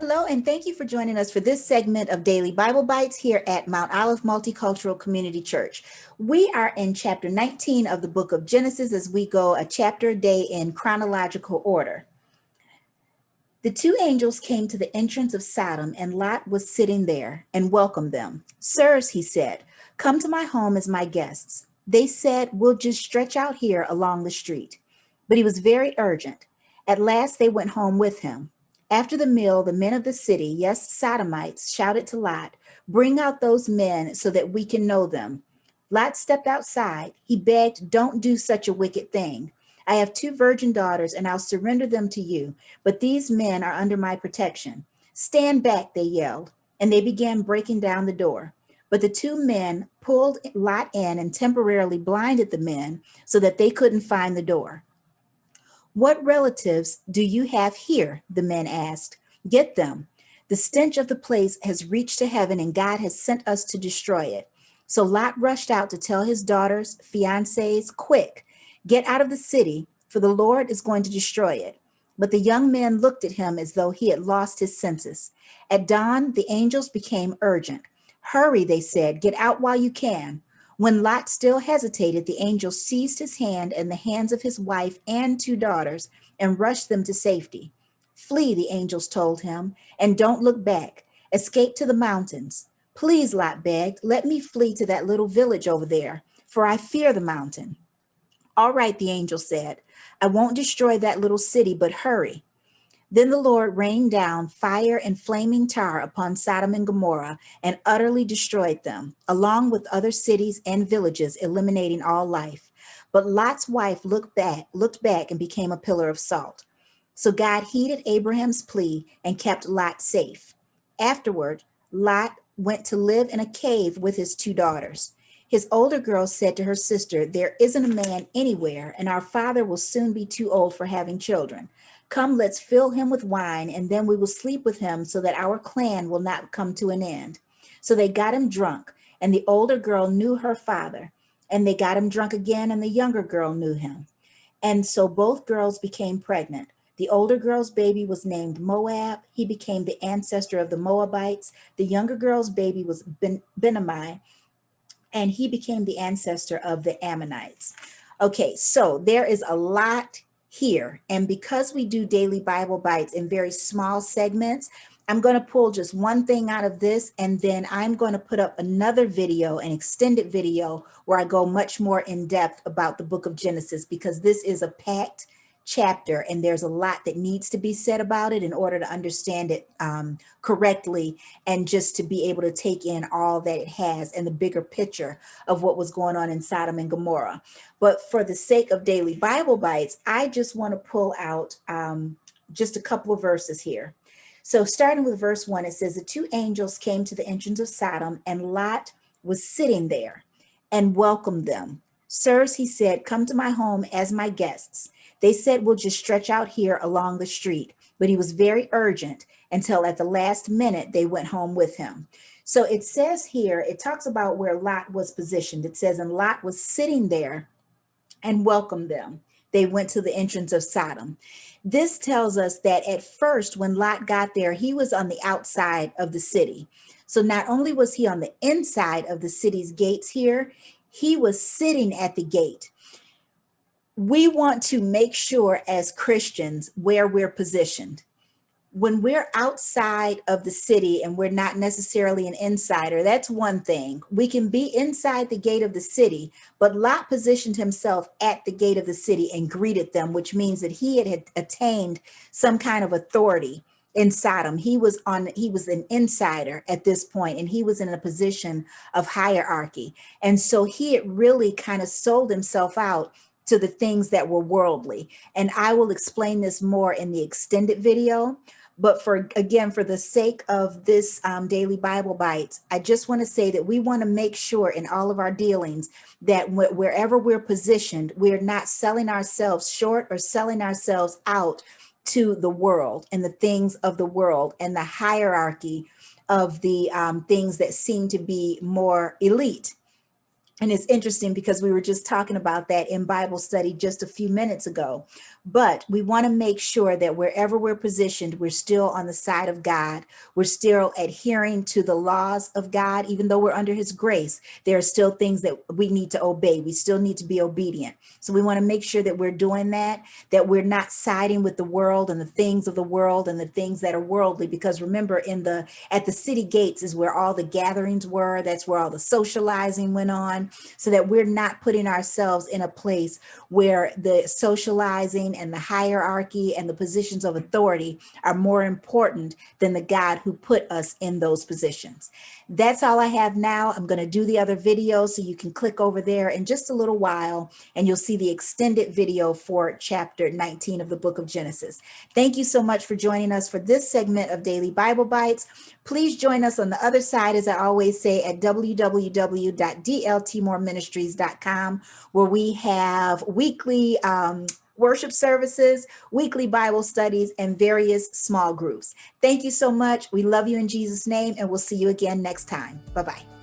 Hello, and thank you for joining us for this segment of Daily Bible Bites here at Mount Olive Multicultural Community Church. We are in chapter 19 of the book of Genesis as we go a chapter a day in chronological order. The two angels came to the entrance of Sodom, and Lot was sitting there and welcomed them. Sirs, he said, come to my home as my guests. They said, we'll just stretch out here along the street. But he was very urgent. At last they went home with him. After the meal, the men of the city, yes, Sodomites, shouted to Lot, bring out those men so that we can know them. Lot stepped outside. He begged, don't do such a wicked thing. I have two virgin daughters, and I'll surrender them to you, but these men are under my protection. Stand back, they yelled, and they began breaking down the door. But the two men pulled Lot in and temporarily blinded the men so that they couldn't find the door. What relatives do you have here? The men asked. Get them. The stench of the place has reached to heaven, and God has sent us to destroy it. So Lot rushed out to tell his daughters, fiancés, quick, get out of the city, for the Lord is going to destroy it. But the young men looked at him as though he had lost his senses. At dawn, the angels became urgent. Hurry, they said, get out while you can. When Lot still hesitated, the angel seized his hand and the hands of his wife and two daughters and rushed them to safety. Flee, the angels told him, and don't look back. Escape to the mountains. Please, Lot begged, let me flee to that little village over there, for I fear the mountain. All right, the angel said, I won't destroy that little city, but hurry. Then the Lord rained down fire and flaming tar upon Sodom and Gomorrah and utterly destroyed them, along with other cities and villages, eliminating all life. But Lot's wife looked back and became a pillar of salt. So God heeded Abraham's plea and kept Lot safe. Afterward, Lot went to live in a cave with his two daughters. His older girl said to her sister, there isn't a man anywhere, and our father will soon be too old for having children. Come, let's fill him with wine, and then we will sleep with him so that our clan will not come to an end. So they got him drunk, and the older girl knew her father, and they got him drunk again, and the younger girl knew him. And so both girls became pregnant. The older girl's baby was named Moab. He became the ancestor of the Moabites. The younger girl's baby was Benami, and he became the ancestor of the Ammonites. Okay, so there is a lot here. And because we do daily Bible bites in very small segments, I'm going to pull just one thing out of this, and then I'm going to put up another video, an extended video, where I go much more in depth about the book of Genesis, because this is a packed chapter and there's a lot that needs to be said about it in order to understand it correctly, and just to be able to take in all that it has and the bigger picture of what was going on in Sodom and Gomorrah. But for the sake of daily Bible bites, I just want to pull out just a couple of verses here. So starting with verse 1, it says, the two angels came to the entrance of Sodom, and Lot was sitting there and welcomed them. Sirs, he said, come to my home as my guests. They said, we'll just stretch out here along the street. But he was very urgent until at the last minute they went home with him. So it says here, it talks about where Lot was positioned. It says, and Lot was sitting there and welcomed them. They went to the entrance of Sodom. This tells us that at first, when Lot got there, he was on the outside of the city. So not only was he on the inside of the city's gates here, he was sitting at the gate. We want to make sure as Christians where we're positioned. When we're outside of the city and we're not necessarily an insider, that's one thing. We can be inside the gate of the city, but Lot positioned himself at the gate of the city and greeted them, which means that he had attained some kind of authority in Sodom. He was an insider at this point, and he was in a position of hierarchy. And so he had really kind of sold himself out to the things that were worldly. And I will explain this more in the extended video. But for the sake of this daily Bible bites, I just want to say that we want to make sure in all of our dealings that wherever we're positioned, we're not selling ourselves short or selling ourselves out to the world and the things of the world and the hierarchy of the things that seem to be more elite. And it's interesting because we were just talking about that in Bible study just a few minutes ago. But we want to make sure that wherever we're positioned, we're still on the side of God. We're still adhering to the laws of God. Even though we're under his grace, there are still things that we need to obey. We still need to be obedient. So we want to make sure that we're doing that we're not siding with the world and the things of the world and the things that are worldly. Because remember, at the city gates is where all the gatherings were. That's where all the socializing went on. So that we're not putting ourselves in a place where the socializing and the hierarchy and the positions of authority are more important than the God who put us in those positions. That's all I have now. I'm going to do the other video, so you can click over there in just a little while and you'll see the extended video for chapter 19 of the book of Genesis. Thank you so much for joining us for this segment of Daily Bible Bites. Please join us on the other side, as I always say, at www.dltmoreministries.com, where we have weekly worship services, weekly Bible studies, and various small groups. Thank you so much. We love you in Jesus' name, and we'll see you again next time. Bye-bye.